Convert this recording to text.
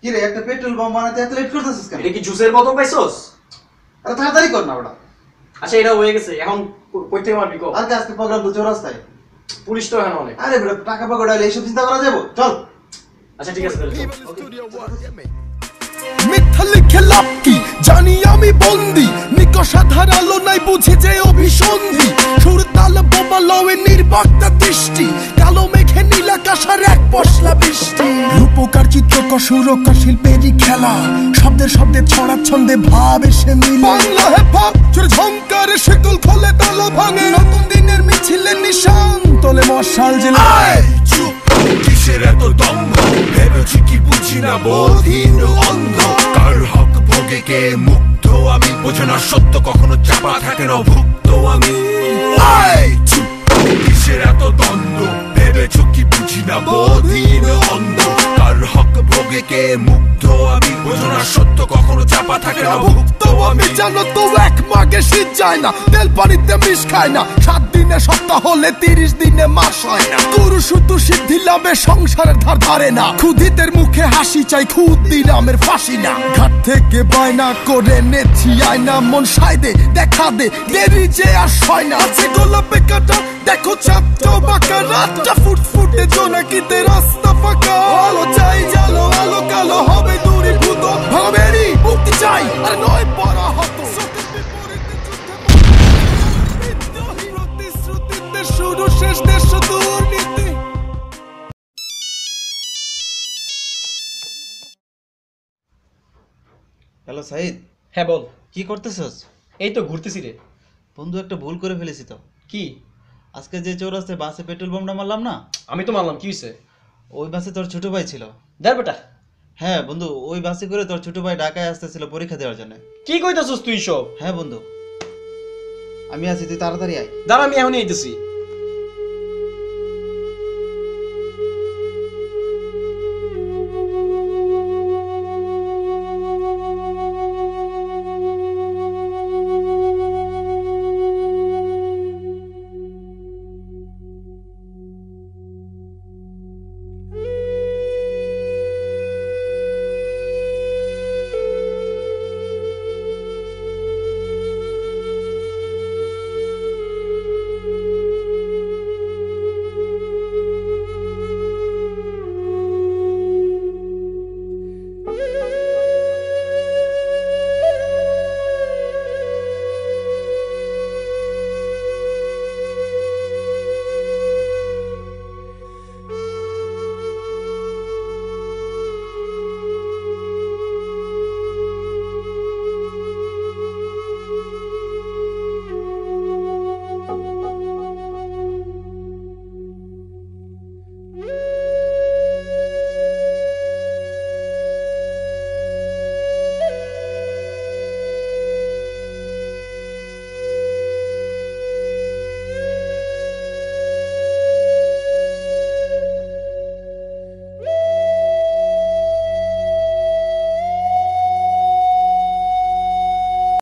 কি রে একটা পেট্রোল পাম্প বানাতে এত লেট করতেছিস কেন? এটা কি জুসের বোতল পাইছস? আরে তাড়াতাড়ি কর না ওটা। আচ্ছা এটা হয়ে গেছে, এখন কই থেকে মারবি কো? আর আজকে প্রোগ্রাম তো চৌরাস্তায়। পুলিশ তো এখানে অনেক। আরে বেটা টাকা পকেটে হলে এইসব চিন্তা করা যাবে? চল। আচ্ছা ঠিক আছে তাহলে চল। মিথ্যা লিখে লাভ কি, জানি আমি বন্দি, নিকষা ধারালো নাই বুঝে যে অভিসন্ধি, সুর তাল বোমা লয়ে নির্বাক্তা দৃষ্টি, কালো মেঘে নীলাকাশার এক পশলা বৃষ্টি, রূপকার চিত্রকর সুরকার শিল্পেরই খেলা, শব্দের শব্দে ছড়া ছন্দে ভাব এসে মিলে, বাংলা হেপ-হপ চুরে ঝংকারে শিকল খোলে তালা ভাঙে, নতুন দিনের মিছিলে নিশান তোলে মশাল জেলায়। চুপ কিসের এত দম্ভ, ভেবেছি কি বুঝি না বোধহীন অন্ধ, কার হক ভোগে কে মুগ্ধ আমি, বোঝে না সত্য কখনো চাপা থাকে না ভুক্ত আমি। চুপ কিসের এত দ্বন্দ্ব, ভেবেছো কি বুঝি না বোধহীন অন্ধ, কার হক ভোগে কে মুগ্ধ আমি, বোঝে না সত্য কখনো চাপা থাকে না ভুক্ত আমি। জানো তো এক মাগে শীত যায় না, তেল পানিতে মিশ খায় না, 7 দিনে সপ্তাহ হলে 30 দিনে মাস হয় না, গুরু শুধু সিদ্ধি লাভে সংসারের ধার ধারে না, ক্ষুধিতের মুখে হাসি চাই ক্ষুদিরামের ফাঁসি না, ঘাট থেকে বায়না করে নেছি আয়না, মন সাইদে দেখা দে দেরি যে আর হয় না, আছে গোলাপে কাটা দেখো চাপটা বাঁকা, রাতটা ফুটফুটে জোনাকিতে রাস্তা ফাঁকা, আলো চাই জালো আলো কালো হবে দূরীভূত, ভাবেরি মুক্তি চাই আর নয় পড়া হতো, শুরু শেষ দেশ দুর্নীতি। হ্যালো সাইদ। হ্যাঁ বল। কি করতেছস? এই তো ঘুরতেছি রে। বন্ধু একটা ভুল করে ফেলেছি তো। কি? আজকে যে চৌরাস্তায় বাসে পেট্রোল বোমটা মারলাম না, আমি তো মানলাম, কি হইছে? ওই বাসে তোর ছোট ভাই ছিল। দেখ বেটা। হ্যাঁ বন্ধু, ওই বাসে করে তোর ছোট ভাই ঢাকায় আসতেছিল পরীক্ষা দেওয়ার জন্য। কি কইতাছস তুই সব? হ্যাঁ বন্ধু, আমি আছি, তুই তাড়াতাড়ি আয়। দাঁড়া আমি এখনই আইতেছি।